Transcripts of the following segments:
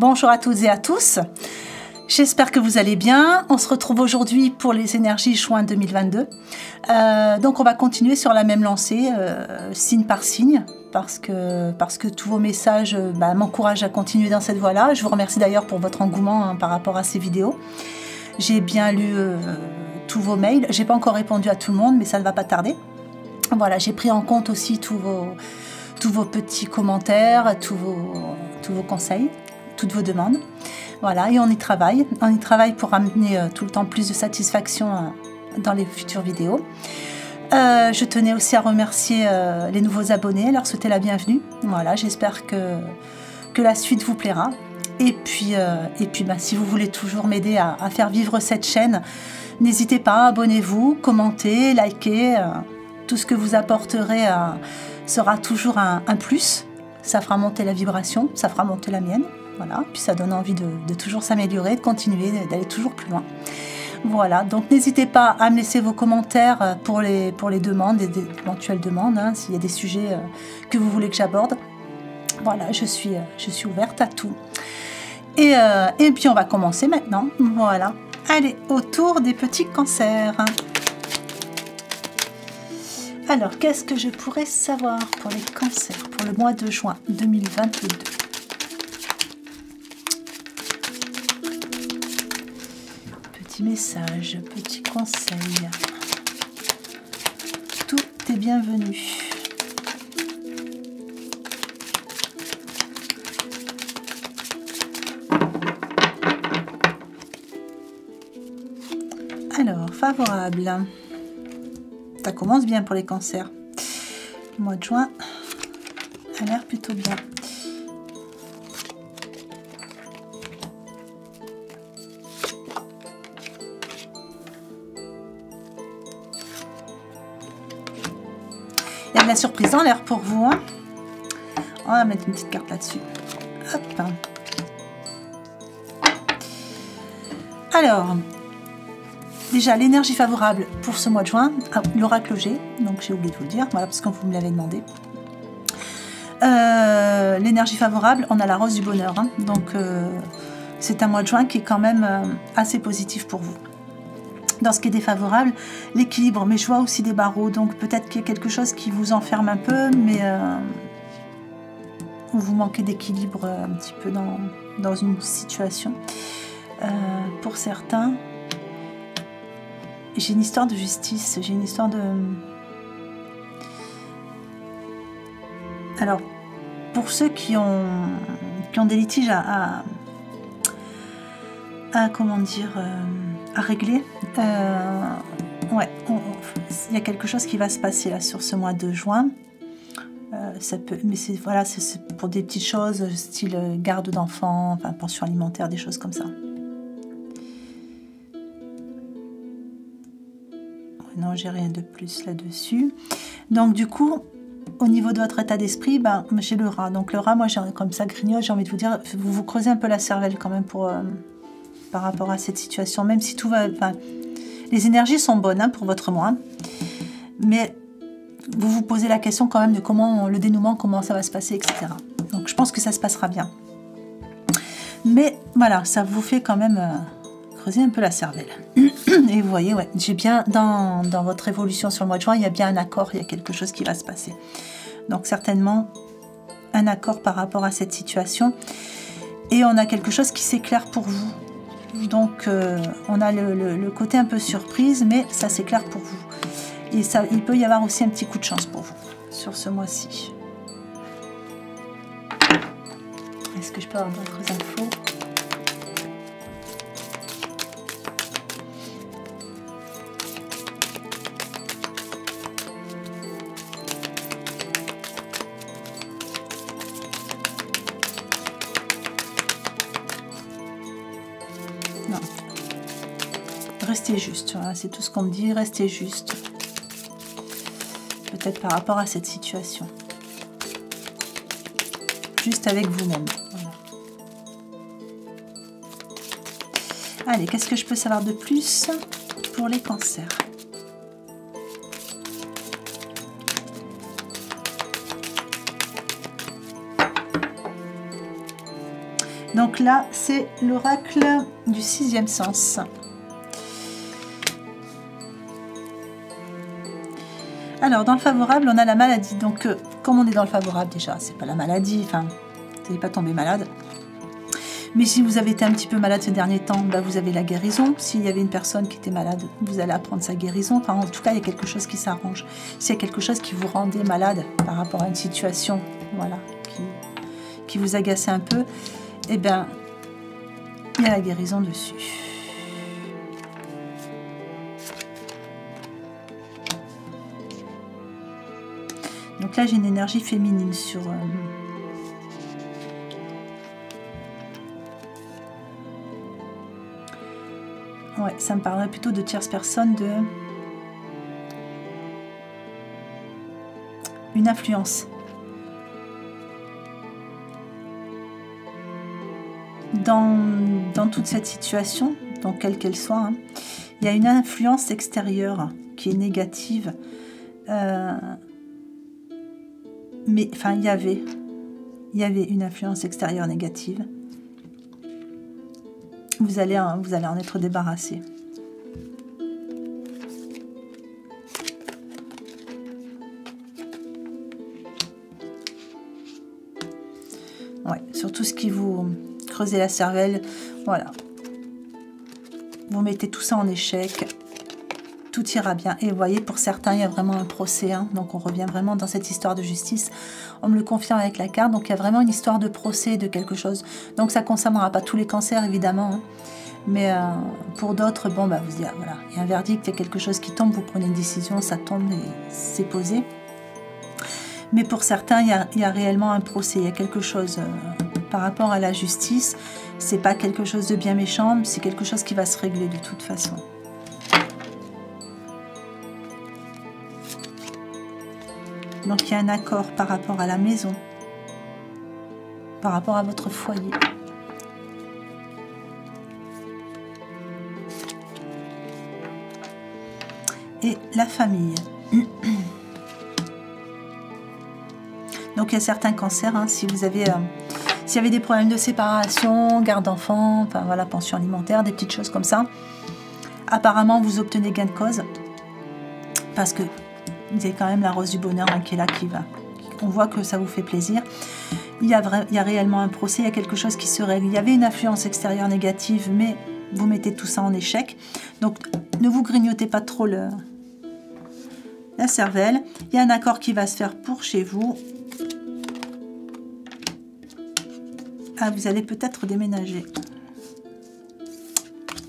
bonjour à toutes et à tous. J'espère que vous allez bien. On se retrouve aujourd'hui pour les énergies juin 2022. Donc on va continuer sur la même lancée, signe par signe, parce que tous vos messages m'encouragent à continuer dans cette voie-là. Je vous remercie d'ailleurs pour votre engouement par rapport à ces vidéos. J'ai bien lu tous vos mails. J'ai pas encore répondu à tout le monde, mais ça ne va pas tarder. Voilà, j'ai pris en compte aussi tous vos petits commentaires, tous vos conseils, toutes vos demandes. Voilà, et on y travaille. On y travaille pour amener tout le temps plus de satisfaction dans les futures vidéos. Je tenais aussi à remercier les nouveaux abonnés, leur souhaiter la bienvenue. Voilà, j'espère que la suite vous plaira. Et puis si vous voulez toujours m'aider à faire vivre cette chaîne, n'hésitez pas, abonnez-vous, commentez, likez. Tout ce que vous apporterez sera toujours un plus. Ça fera monter la vibration, ça fera monter la mienne. Voilà, puis ça donne envie de toujours s'améliorer, de continuer, d'aller toujours plus loin. Voilà, donc n'hésitez pas à me laisser vos commentaires pour les demandes, des éventuelles demandes, hein, s'il y a des sujets que vous voulez que j'aborde. Voilà, je suis ouverte à tout. Et puis on va commencer maintenant. Voilà, allez, autour des petits cancers. Alors, qu'est-ce que je pourrais savoir pour les cancers pour le mois de juin 2022? Petit message, petit conseil. Tout est bienvenu. Alors, favorable. Ça commence bien pour les cancers. Le mois de juin a l'air plutôt bien. Il y a de la surprise en l'air pour vous. Hein. On va mettre une petite carte là-dessus. Hop. Alors, déjà, l'énergie favorable pour ce mois de juin, l'oracle G, donc j'ai oublié de vous le dire, voilà, parce que vous me l'avez demandé. L'énergie favorable, on a la rose du bonheur, hein, donc c'est un mois de juin qui est quand même assez positif pour vous. Dans ce qui est défavorable, l'équilibre, mais je vois aussi des barreaux, donc peut-être qu'il y a quelque chose qui vous enferme un peu, mais où vous manquez d'équilibre un petit peu dans une situation. Pour certains, j'ai une histoire de justice, j'ai une histoire de... Alors, pour ceux qui ont des litiges comment dire, à régler, ouais, il y a quelque chose qui va se passer là sur ce mois de juin. Ça peut, mais c'est voilà, c'est pour des petites choses, style garde d'enfants, enfin, pension alimentaire, des choses comme ça. Non, j'ai rien de plus là-dessus. Donc du coup, au niveau de votre état d'esprit, j'ai le rat. Donc le rat, moi, comme ça grignote, j'ai envie de vous dire, vous creusez un peu la cervelle quand même par rapport à cette situation, même si tout va... Enfin, les énergies sont bonnes hein, pour votre mois, mais vous vous posez la question quand même de comment le dénouement, comment ça va se passer, etc. Donc je pense que ça se passera bien. Mais voilà, ça vous fait quand même... creuser un peu la cervelle. Et vous voyez, ouais, j'ai bien, dans votre évolution sur le mois de juin, il y a bien un accord, il y a quelque chose qui va se passer. Donc certainement, un accord par rapport à cette situation. Et on a quelque chose qui s'éclaire pour vous. Donc on a le côté un peu surprise, mais ça s'éclaire pour vous. Et ça, il peut y avoir aussi un petit coup de chance pour vous, sur ce mois-ci. Est-ce que je peux avoir d'autres infos ? Non. Restez juste, voilà, c'est tout ce qu'on me dit, restez juste. Peut-être par rapport à cette situation. Juste avec vous-même. Voilà. Allez, qu'est-ce que je peux savoir de plus pour les cancers ? Donc là, c'est l'oracle du 6e sens. Alors, dans le favorable, on a la maladie. Donc, comme on est dans le favorable, déjà, c'est pas la maladie. Enfin, vous n'allez pas tomber malade. Mais si vous avez été un petit peu malade ces derniers temps, bah, vous avez la guérison. S'il y avait une personne qui était malade, vous allez apprendre sa guérison. Enfin, en tout cas, il y a quelque chose qui s'arrange. S'il y a quelque chose qui vous rendait malade par rapport à une situation, voilà, qui vous agaçait un peu, eh bien, il y a la guérison dessus. Donc là, j'ai une énergie féminine sur... Ouais, ça me parlerait plutôt de tierce personne, de... Une influence. Dans toute cette situation, donc quelle qu'elle soit, hein, il y a une influence extérieure qui est négative. Mais, enfin, il y avait une influence extérieure négative. Vous allez en être débarrassé. Ouais, sur tout ce qui vous creusez la cervelle, voilà. Vous mettez tout ça en échec, tout ira bien. Et vous voyez, pour certains, il y a vraiment un procès, hein, donc on revient vraiment dans cette histoire de justice. On me le confirme avec la carte, donc il y a vraiment une histoire de procès, de quelque chose. Donc ça ne concernera pas tous les cancers, évidemment, hein. Mais pour d'autres, bon, bah, vous dites, ah, voilà, il y a un verdict, il y a quelque chose qui tombe, vous prenez une décision, ça tombe et c'est posé. Mais pour certains, il y a réellement un procès, il y a quelque chose par rapport à la justice. C'est pas quelque chose de bien méchant, c'est quelque chose qui va se régler de toute façon. Donc il y a un accord par rapport à la maison, par rapport à votre foyer. Et la famille. Donc il y a certains cancers, hein, si vous avez s'il y avait des problèmes de séparation, garde d'enfants, enfin voilà, pension alimentaire, des petites choses comme ça, apparemment vous obtenez gain de cause, parce que vous avez quand même la rose du bonheur, hein, qui est là, qui va. On voit que ça vous fait plaisir. Il y a réellement un procès, il y a quelque chose qui se règle. Il y avait une influence extérieure négative, mais vous mettez tout ça en échec. Donc ne vous grignotez pas trop la cervelle. Il y a un accord qui va se faire pour chez vous. Ah, vous allez peut-être déménager.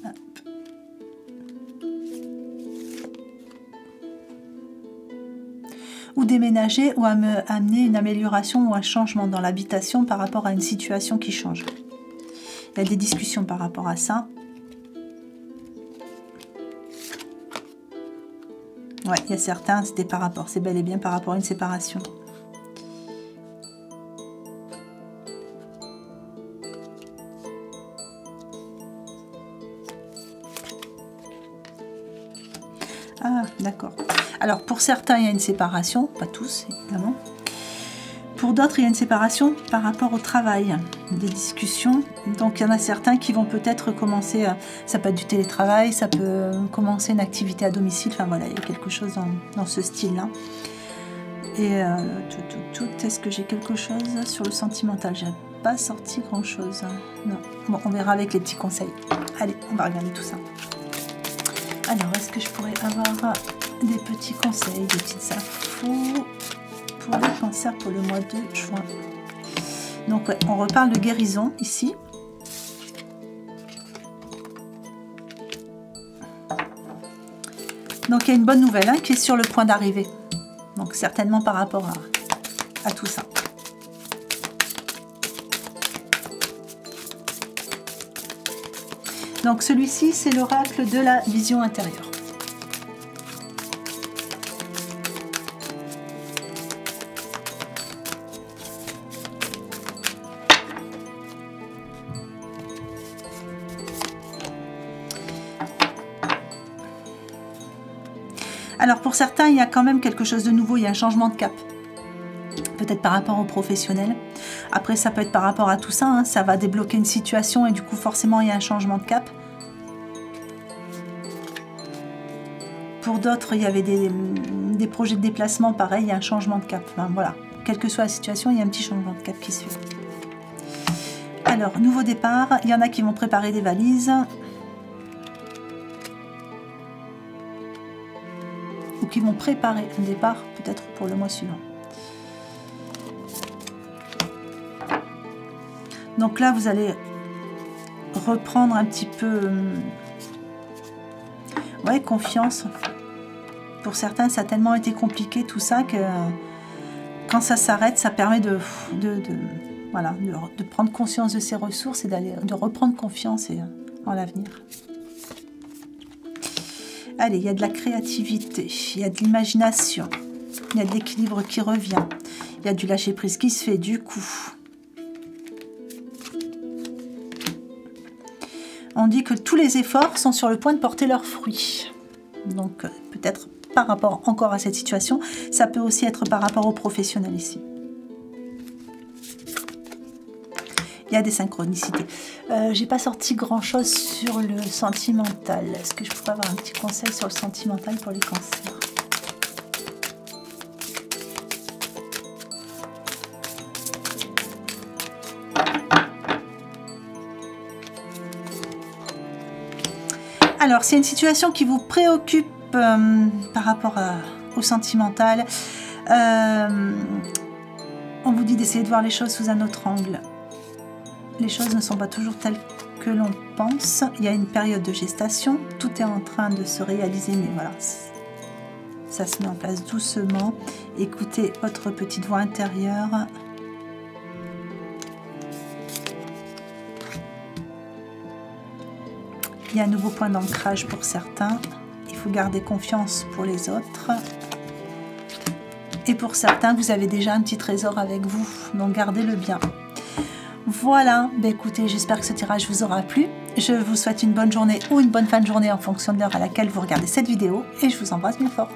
Hop. Ou déménager, ou amener une amélioration ou un changement dans l'habitation par rapport à une situation qui change. Il y a des discussions par rapport à ça. Ouais, il y a certains, c'était par rapport, c'est bel et bien par rapport à une séparation. Ah, d'accord. Alors, pour certains, il y a une séparation, pas tous, évidemment. Pour d'autres, il y a une séparation par rapport au travail, des discussions. Donc, il y en a certains qui vont peut-être commencer, ça peut être du télétravail, ça peut commencer une activité à domicile. Enfin, voilà, il y a quelque chose dans ce style-là. Et est-ce que j'ai quelque chose sur le sentimental? J'ai pas sorti grand-chose. Non. Bon, on verra avec les petits conseils. Allez, on va regarder tout ça. Alors, est-ce que je pourrais avoir des petits conseils, des petites infos pour les cancers pour le mois de juin? Donc, ouais, on reparle de guérison ici. Donc, il y a une bonne nouvelle, hein, qui est sur le point d'arriver. Donc, certainement par rapport à tout ça. Donc, celui-ci, c'est l'oracle de la vision intérieure. Alors pour certains, il y a quand même quelque chose de nouveau, il y a un changement de cap. peut-être par rapport au professionnel. Après, ça peut être par rapport à tout ça, hein. Ça va débloquer une situation et du coup, forcément, il y a un changement de cap. Pour d'autres, il y avait des projets de déplacement, pareil, il y a un changement de cap. Enfin, voilà, quelle que soit la situation, il y a un petit changement de cap qui se fait. Alors, nouveau départ, il y en a qui vont préparer des valises. Ou qui vont préparer un départ, peut-être pour le mois suivant. Donc là, vous allez reprendre un petit peu... ouais, confiance. Pour certains, ça a tellement été compliqué tout ça que quand ça s'arrête, ça permet voilà, de prendre conscience de ses ressources et de reprendre confiance en l'avenir. Allez, il y a de la créativité, il y a de l'imagination, il y a de l'équilibre qui revient, il y a du lâcher-prise qui se fait du coup. On dit que tous les efforts sont sur le point de porter leurs fruits. Donc peut-être par rapport encore à cette situation, ça peut aussi être par rapport aux professionnels ici. Il y a des synchronicités. J'ai pas sorti grand chose sur le sentimental. Est-ce que je pourrais avoir un petit conseil sur le sentimental pour les cancers? Alors, s'il y a une situation qui vous préoccupe par rapport au sentimental, on vous dit d'essayer de voir les choses sous un autre angle. Les choses ne sont pas toujours telles que l'on pense. Il y a une période de gestation, tout est en train de se réaliser, mais voilà, ça se met en place doucement. Écoutez votre petite voix intérieure. Il y a un nouveau point d'ancrage pour certains. Il faut garder confiance pour les autres. Et pour certains, vous avez déjà un petit trésor avec vous. Donc gardez-le bien. Voilà. Ben écoutez, j'espère que ce tirage vous aura plu. Je vous souhaite une bonne journée ou une bonne fin de journée en fonction de l'heure à laquelle vous regardez cette vidéo. Et je vous embrasse bien fort.